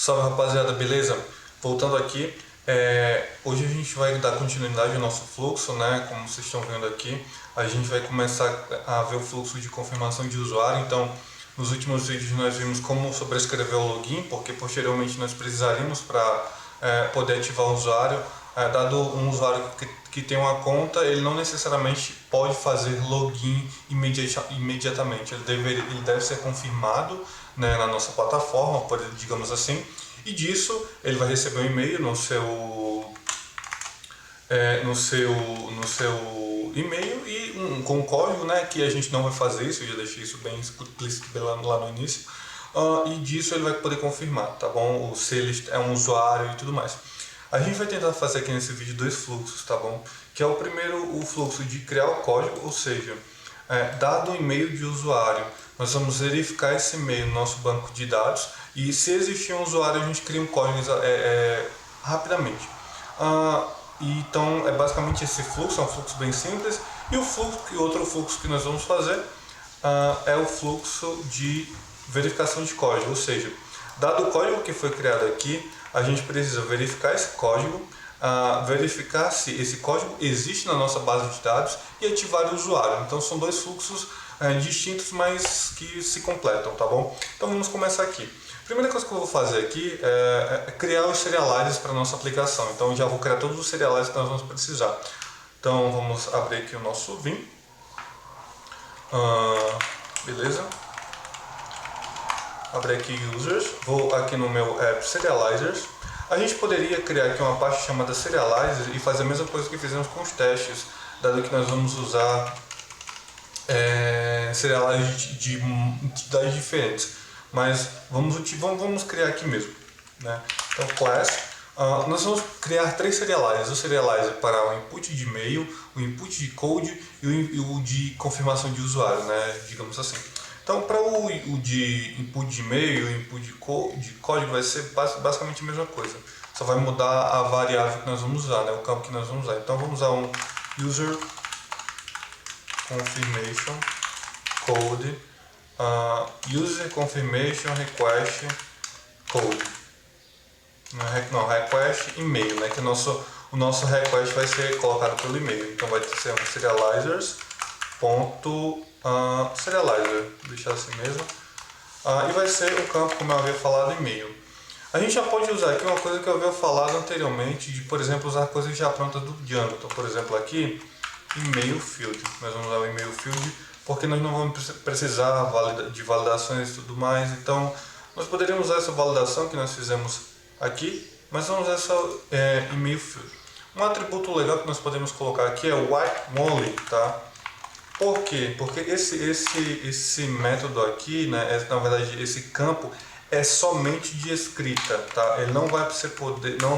Salve rapaziada, beleza? Voltando aqui, hoje a gente vai dar continuidade ao nosso fluxo, né? Como vocês estão vendo aqui, a gente vai começar a ver o fluxo de confirmação de usuário. Então, nos últimos vídeos nós vimos como sobrescrever o login, porque posteriormente nós precisaríamos para poder ativar o usuário. Dado um usuário que tem uma conta, ele não necessariamente pode fazer login imediatamente. Ele deve ser confirmado, né, na nossa plataforma, digamos assim, e disso ele vai receber um e-mail no seu e-mail e com um código, né, que a gente não vai fazer isso, eu já deixei isso bem explícito lá no início, e disso ele vai poder confirmar, tá bom? Se ele é um usuário e tudo mais. A gente vai tentar fazer aqui nesse vídeo dois fluxos, tá bom? Que é o primeiro, o fluxo de criar o código, ou seja, dado o e-mail de usuário, nós vamos verificar esse e-mail no nosso banco de dados e se existir um usuário a gente cria um código rapidamente. Então é basicamente esse fluxo, é um fluxo bem simples. E o outro fluxo que nós vamos fazer é o fluxo de verificação de código, ou seja, dado o código que foi criado aqui, a gente precisa verificar esse código, verificar se esse código existe na nossa base de dados e ativar o usuário. Então são dois fluxos distintos, mas que se completam, tá bom? Então vamos começar aqui. A primeira coisa que eu vou fazer aqui é criar os serializers para a nossa aplicação. Então eu já vou criar todos os serializers que nós vamos precisar. Então vamos abrir aqui o nosso Vim. Beleza? Abrir aqui Users, vou aqui no meu App Serializers. A gente poderia criar aqui uma parte chamada Serializers e fazer a mesma coisa que fizemos com os testes, dado que nós vamos usar serializers de entidades diferentes. Mas vamos criar aqui mesmo, né? Então, class, nós vamos criar três serializers. O serializer para o input de e-mail, o input de code e o de confirmação de usuário, né? Digamos assim. Então, para o de input de e-mail e o input de código vai ser basicamente a mesma coisa. Só vai mudar a variável que nós vamos usar, né? O campo que nós vamos usar. Então, vamos usar um user confirmation code, user confirmation request code. Não, request e-mail, né? Que o nosso request vai ser colocado pelo e-mail. Então, vai ser um serializer, deixar assim mesmo, e vai ser o campo, como eu havia falado, e-mail. A gente já pode usar aqui uma coisa que eu havia falado anteriormente, de, por exemplo, usar coisas já prontas do Django. Então, por exemplo, aqui, e-mail field. Nós vamos usar o e-mail field porque nós não vamos precisar de validações e tudo mais. Então, nós poderíamos usar essa validação que nós fizemos aqui, mas vamos usar essa e-mail field. Um atributo legal que nós podemos colocar aqui é o white-only, tá? Por quê? Porque esse método aqui, né, na verdade esse campo é somente de escrita, tá? Ele não vai a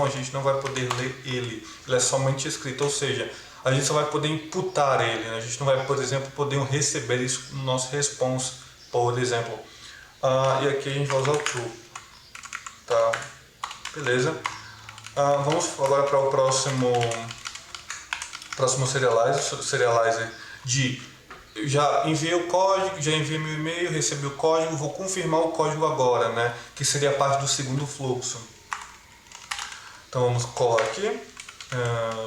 gente não vai poder ler ele é somente escrita, ou seja, a gente só vai poder imputar ele, né? A gente não vai, por exemplo, poder receber isso no nosso response, por exemplo. E aqui a gente vai usar o true, tá? Beleza? Vamos agora para o próximo serializer de já enviei o código, já enviei meu e-mail, recebi o código, vou confirmar o código agora, né? Que seria a parte do segundo fluxo. Então vamos colar aqui,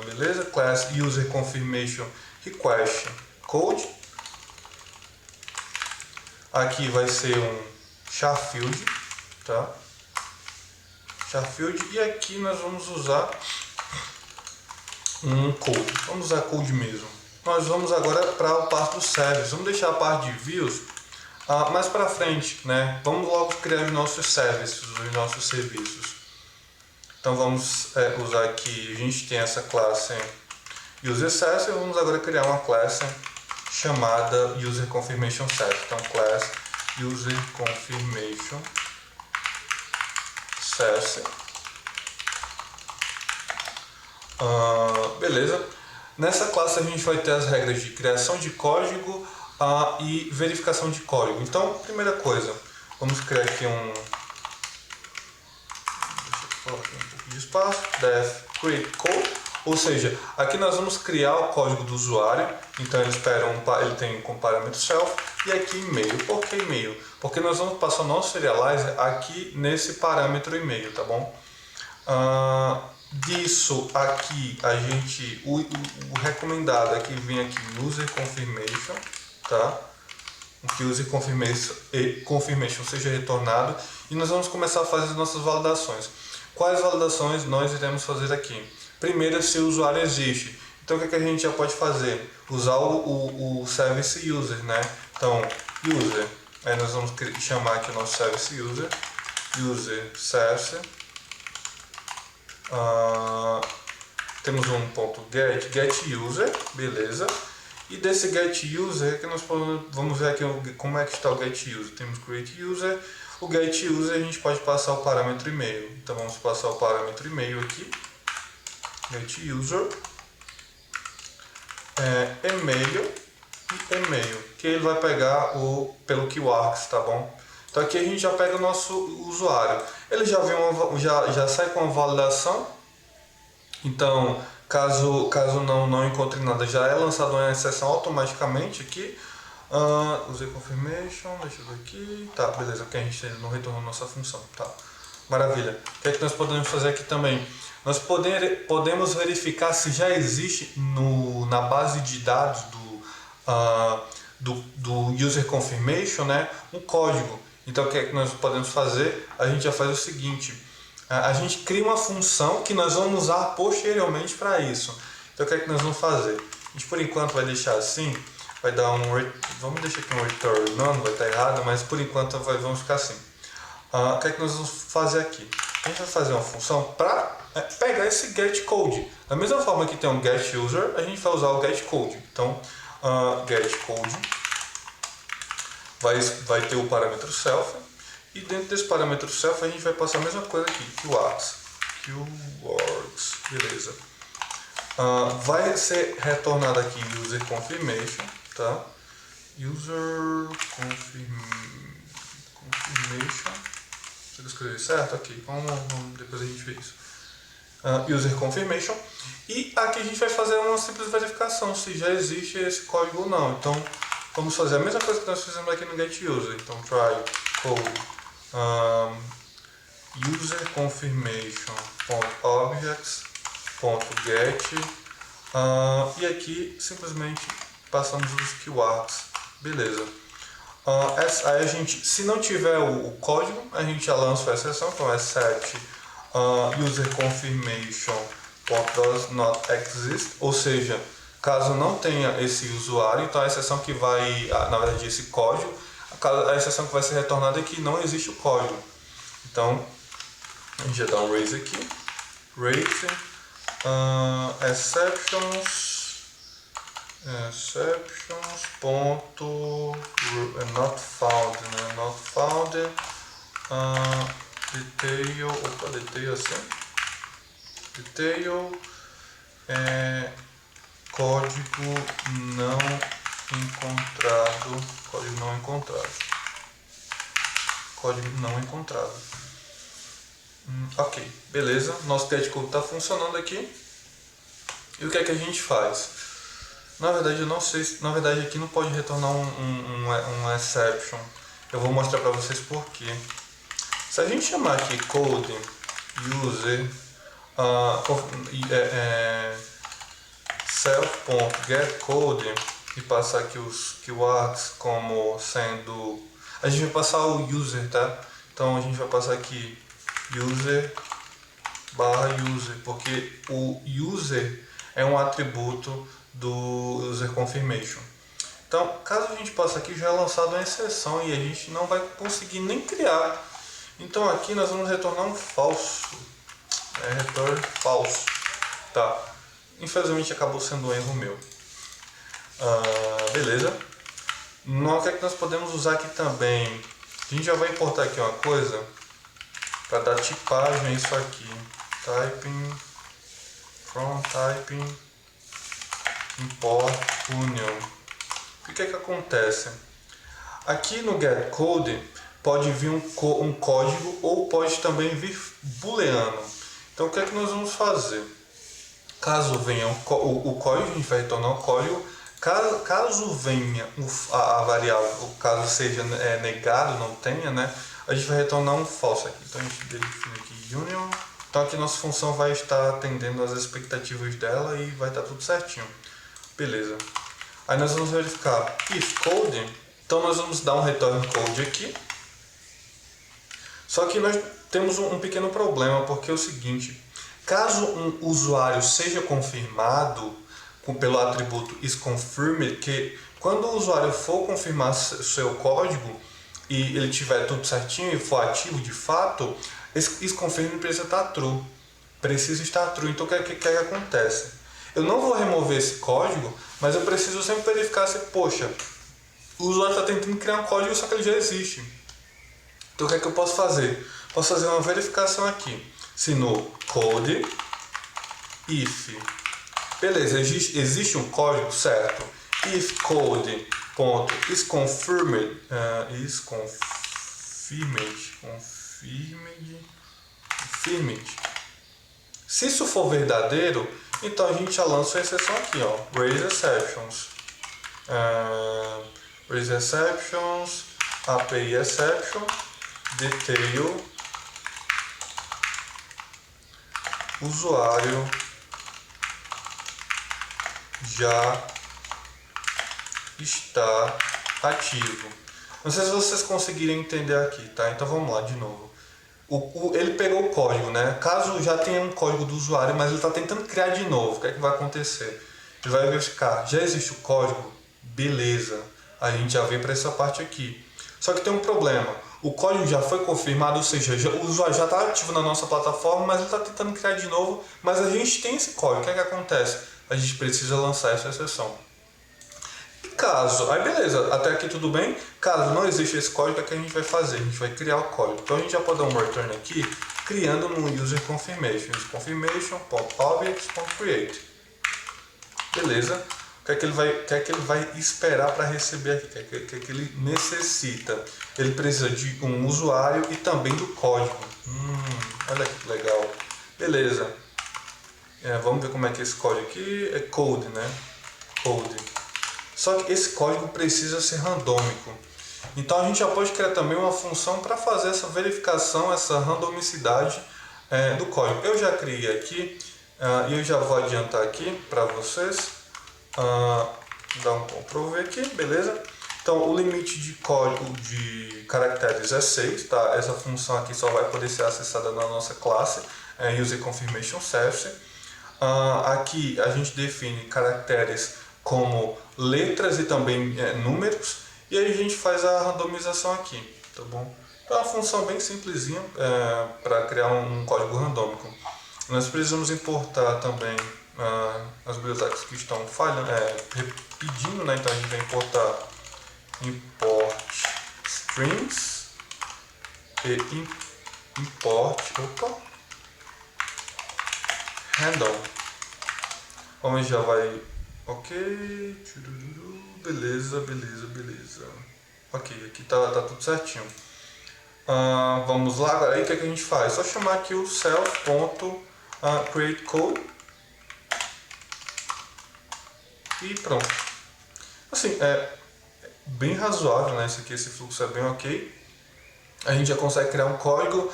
beleza? Class user confirmation request code. Aqui vai ser um char-field, tá? Char-field, e aqui nós vamos usar um code. Vamos usar code mesmo. Nós vamos agora para a parte do service. Vamos deixar a parte de views mais para frente, né? Vamos logo criar os nossos services, os nossos serviços. Então vamos usar aqui, a gente tem essa classe user service, e vamos agora criar uma classe chamada user confirmation service. Então class user confirmation service. Beleza? Nessa classe a gente vai ter as regras de criação de código e verificação de código. Então, primeira coisa, vamos criar aqui deixa eu colocar um pouco de espaço, def create code. Ou seja, aqui nós vamos criar o código do usuário, então ele tem como parâmetro self, e aqui e-mail. Por que e-mail? Porque nós vamos passar o nosso serializer aqui nesse parâmetro e-mail, tá bom? Disso aqui, o recomendado é que venha aqui user confirmation, tá? Que user confirmation seja retornado, e nós vamos começar a fazer as nossas validações. Quais validações nós iremos fazer aqui? Primeiro, se o usuário existe. Então o que a gente já pode fazer? Usar o service user, né? Então, user, aí nós vamos chamar aqui o nosso service user, service, temos um ponto get user, beleza. E desse get user, que nós vamos ver aqui como é que está o get user. Temos create user. O get user a gente pode passar o parâmetro e-mail. Então vamos passar o parâmetro e-mail aqui. Get user. E-mail e e-mail. Que ele vai pegar pelo QArgs, tá bom? Então aqui a gente já pega o nosso usuário. Ele já sai com a validação. Então, caso não encontre nada, já é lançada uma exceção automaticamente aqui. User confirmation, deixa eu ver aqui. Tá, beleza, porque a gente ainda não retornou nossa função. Tá, maravilha. O que é que nós podemos fazer aqui também? Nós podemos verificar se já existe na base de dados do user confirmation, né, um código. Então o que é que nós podemos fazer? A gente já faz o seguinte: a gente cria uma função que nós vamos usar posteriormente para isso. Então o que é que nós vamos fazer? A gente por enquanto vai deixar assim, vai dar vamos deixar aqui um return, não vai estar errado, mas por enquanto vamos ficar assim. O que é que nós vamos fazer aqui? A gente vai fazer uma função para pegar esse get code. Da mesma forma que tem um get user, a gente vai usar o get code. Então get code vai ter o parâmetro self, e dentro desse parâmetro self a gente vai passar a mesma coisa aqui, QArgs, beleza. Vai ser retornado aqui user confirmation, tá? User confirmation, se eu escrever certo aqui, depois a gente vê isso. User confirmation, e aqui a gente vai fazer uma simples verificação se já existe esse código ou não. Então vamos fazer a mesma coisa que nós fizemos aqui no get user. Então try code user confirmation objects.get, e aqui simplesmente passamos os keywords, beleza. Aí a gente, se não tiver o código, a gente já lança a exceção. Então é set user confirmation does not exist, ou seja, caso não tenha esse usuário, então a exceção que vai, na verdade esse código, a exceção que vai ser retornada é que não existe o código. Então a gente já dá um raise aqui, exceptions ponto not found, né? Not found, detail assim, detail código não encontrado. Ok, beleza, nosso get code está funcionando aqui. E o que é que a gente faz? Na verdade eu não sei, aqui não pode retornar um exception. Eu vou mostrar para vocês por quê. Se a gente chamar aqui code user self.getCode e passar aqui os keywords como sendo, a gente vai passar o user, tá? Então a gente vai passar aqui user /user, porque o user é um atributo do user confirmation. Então, caso a gente passe aqui, já é lançado uma exceção e a gente não vai conseguir nem criar. Então aqui nós vamos retornar um falso. Return falso. Tá. Infelizmente acabou sendo um erro meu. Beleza. O que é que nós podemos usar aqui também? A gente já vai importar aqui uma coisa para dar tipagem a isso aqui. Typing from typing import union. O que é que acontece? Aqui no getCode pode vir um código ou pode também vir booleano. Então o que é que nós vamos fazer? caso venha o código, a gente vai retornar o código. Caso venha a variável, o caso seja negado, não tenha, né, a gente vai retornar um false aqui. Então a gente define aqui union. Então aqui nossa função vai estar atendendo às expectativas dela e vai estar tudo certinho. Beleza. Aí nós vamos verificar if code. Então nós vamos dar um return code aqui. Só que nós temos um pequeno problema, porque é o seguinte: caso um usuário seja confirmado pelo atributo isConfirmed, que quando o usuário for confirmar seu código e ele tiver tudo certinho e for ativo de fato, esse isConfirmed precisa estar true. Precisa estar true. Então o que acontece? Eu não vou remover esse código, mas eu preciso sempre verificar se, poxa, o usuário está tentando criar um código, só que ele já existe. Então o que eu posso fazer? Posso fazer uma verificação aqui. Se no code, if, beleza, existe um código, certo? If code.isConfirmed, confirmed. Se isso for verdadeiro, então a gente já lança a exceção aqui, ó, raise exceptions, API exception, detail, usuário já está ativo. Não sei se vocês conseguirem entender aqui, tá? Então vamos lá de novo. Ele pegou o código, né? Caso já tenha um código do usuário, mas ele está tentando criar de novo, o que é que vai acontecer? Ele vai verificar, já existe o código? Beleza, a gente já veio para essa parte aqui. Só que tem um problema, o código já foi confirmado, ou seja, o usuário já está ativo na nossa plataforma, mas ele está tentando criar de novo, mas a gente tem esse código, o que é que acontece? A gente precisa lançar essa exceção. Caso, aí beleza, até aqui tudo bem. Caso não existe esse código, o que a gente vai fazer? A gente vai criar o código. Então a gente já pode dar um return aqui, criando no user confirmation. Confirmation.objects.create. Beleza. O que é que ele vai esperar para receber aqui? O que é que ele necessita? Ele precisa de um usuário e também do código. Olha que legal. Beleza. Vamos ver como é que é esse código aqui. É code, né? Code. Só que esse código precisa ser randômico. Então a gente já pode criar também uma função para fazer essa verificação, essa randomicidade do código. Eu já criei aqui e eu já vou adiantar aqui para vocês. Dar um Ctrl V aqui, beleza? Então o limite de código de caracteres é 6, tá? Essa função aqui só vai poder ser acessada na nossa classe User Confirmation Service. Aqui a gente define caracteres como letras e também números, e aí a gente faz a randomização aqui, tá bom? Então é uma função bem simplesinha para criar um código randômico. Nós precisamos importar também as bibliotecas que estão falhando, pedindo, né? Então a gente vai importar import strings e import random. Como já vai. Ok, beleza. Ok, aqui tá tudo certinho. Vamos lá, agora aí o que a gente faz? Só chamar aqui o self.createCode e pronto. Assim, é bem razoável, né? Esse fluxo é bem ok. A gente já consegue criar um código,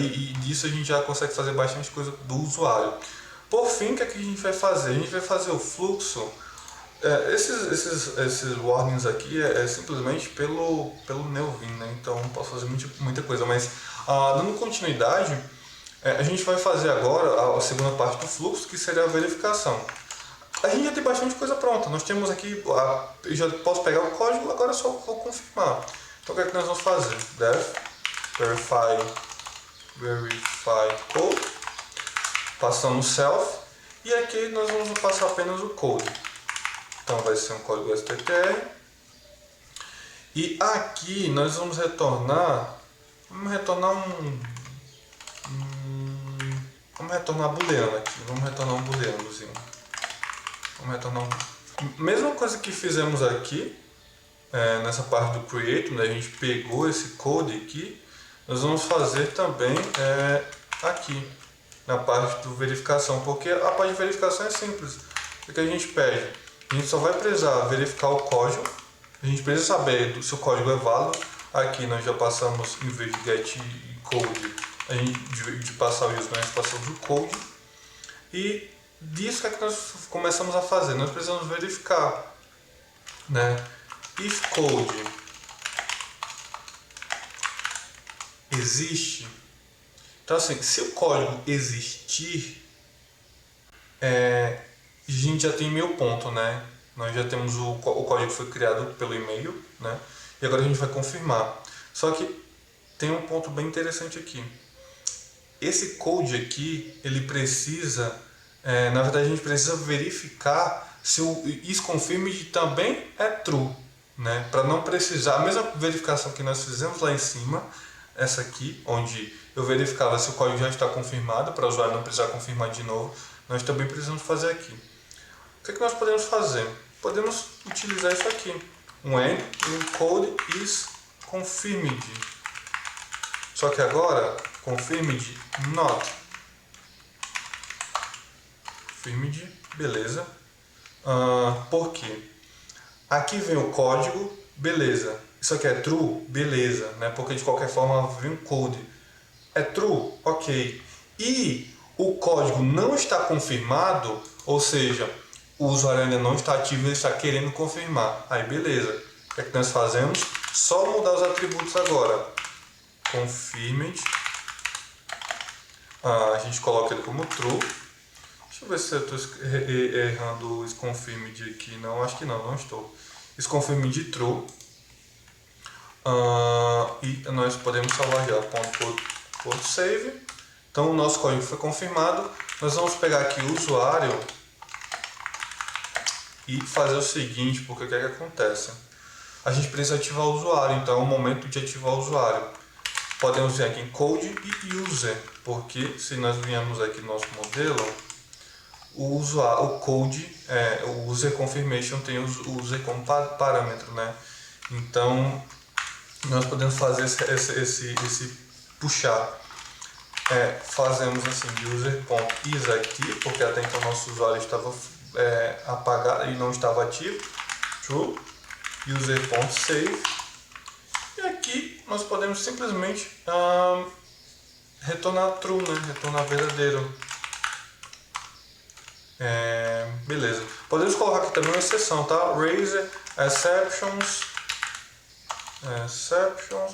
e disso a gente já consegue fazer bastante coisa do usuário. Por fim, o que a gente vai fazer? A gente vai fazer o fluxo. Esses warnings aqui simplesmente pelo Neovim, né? Então não posso fazer muita coisa, mas dando continuidade, a gente vai fazer agora a segunda parte do fluxo, que seria a verificação. A gente já tem bastante coisa pronta. Nós temos aqui, eu já posso pegar o código, agora é só vou confirmar. Então o que é que nós vamos fazer? Def verify code. Passamos self e aqui nós vamos passar apenas o code. Então vai ser um código STTR. E aqui nós vamos retornar. Vamos retornar booleano aqui. Vamos retornar um booleanozinho. Mesma coisa que fizemos aqui nessa parte do create, né? A gente pegou esse code aqui. Nós vamos fazer também aqui. na parte do verificação, porque a parte de verificação é simples. O que a gente pede? A gente só vai precisar verificar o código, a gente precisa saber se o código é válido. Aqui nós já passamos, em vez de get code, a gente, de passar o use, nós passamos o code. E disso é que nós começamos a fazer, nós precisamos verificar, né? If code existe, então assim, se o código existir, a gente já tem 1000 pontos, né? Nós já temos o código que foi criado pelo e-mail, né? E agora a gente vai confirmar. Só que tem um ponto bem interessante aqui. Esse code aqui, ele precisa, na verdade a gente precisa verificar se o isConfirmed também é true, né? Para não precisar, a mesma verificação que nós fizemos lá em cima, essa aqui, onde eu verificava se o código já está confirmado, para o usuário não precisar confirmar de novo, nós também precisamos fazer aqui. O que nós podemos fazer? Podemos utilizar isso aqui, when code is confirmed. Só que agora, confirmed not. Confirmed, beleza. Por quê? Aqui vem o código, beleza. Isso aqui é true, beleza, né? Porque de qualquer forma vem um code. É true, ok. E o código não está confirmado, ou seja, o usuário ainda não está ativo, ele está querendo confirmar. Aí beleza. O que é que nós fazemos? Só mudar os atributos agora. Confirmed. A gente coloca ele como true. Deixa eu ver se eu estou errando o isConfirmed aqui. Não, acho que não estou. isConfirmed true. E nós podemos salvar já .save. Então o nosso código foi confirmado. Nós vamos pegar aqui o usuário e fazer o seguinte, porque o que é que acontece? A gente precisa ativar o usuário, então é o momento de ativar o usuário. Podemos vir aqui em code e user, porque se nós viemos aqui no nosso modelo, o code, o user confirmation tem o user como parâmetro, né? Então nós podemos fazer esse puxar. Fazemos assim, user.isActive, porque até então nosso usuário estava apagado e não estava ativo. True. User.save. E aqui nós podemos simplesmente retornar true, né? Retornar verdadeiro. Beleza. Podemos colocar aqui também uma exceção, tá? Raise exceptions,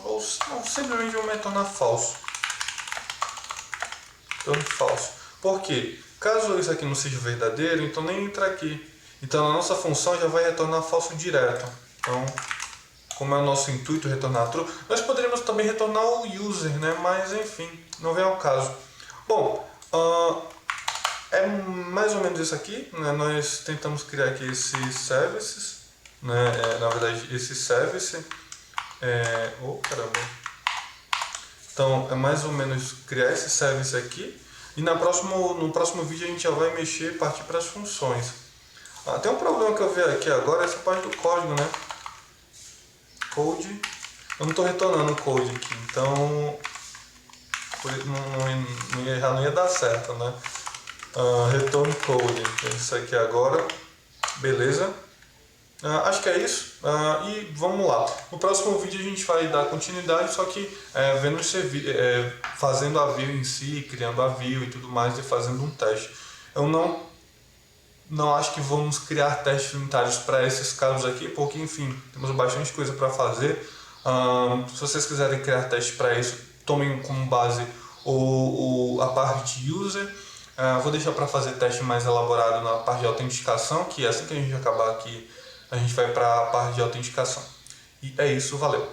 ou não, simplesmente vamos retornar falso. Retorno falso. Por quê? Caso isso aqui não seja verdadeiro, então nem entra aqui. Então a nossa função já vai retornar falso direto. Então, como é o nosso intuito retornar true, nós poderíamos também retornar o user, né? Mas enfim, não vem ao caso. Bom, é mais ou menos isso aqui, né? Nós tentamos criar aqui esses services, né? Na verdade, esse service. Caramba. Então, é mais ou menos criar esse service aqui. E no próximo vídeo a gente já vai mexer e partir para as funções. Tem um problema que eu vi aqui agora, essa parte do código, né? Code. Eu não estou retornando o code aqui, então não ia dar certo, né? Return code. Isso aqui agora. Beleza. Acho que é isso. E vamos lá. No próximo vídeo a gente vai dar continuidade, só que vendo fazendo a view em si, criando a view e tudo mais e fazendo um teste. Eu não acho que vamos criar testes unitários para esses casos aqui, porque enfim, temos bastante coisa para fazer. Se vocês quiserem criar testes para isso, tomem como base a parte de user. Vou deixar para fazer teste mais elaborado na parte de autenticação, que assim que a gente acabar aqui, a gente vai para a parte de autenticação. E é isso, valeu!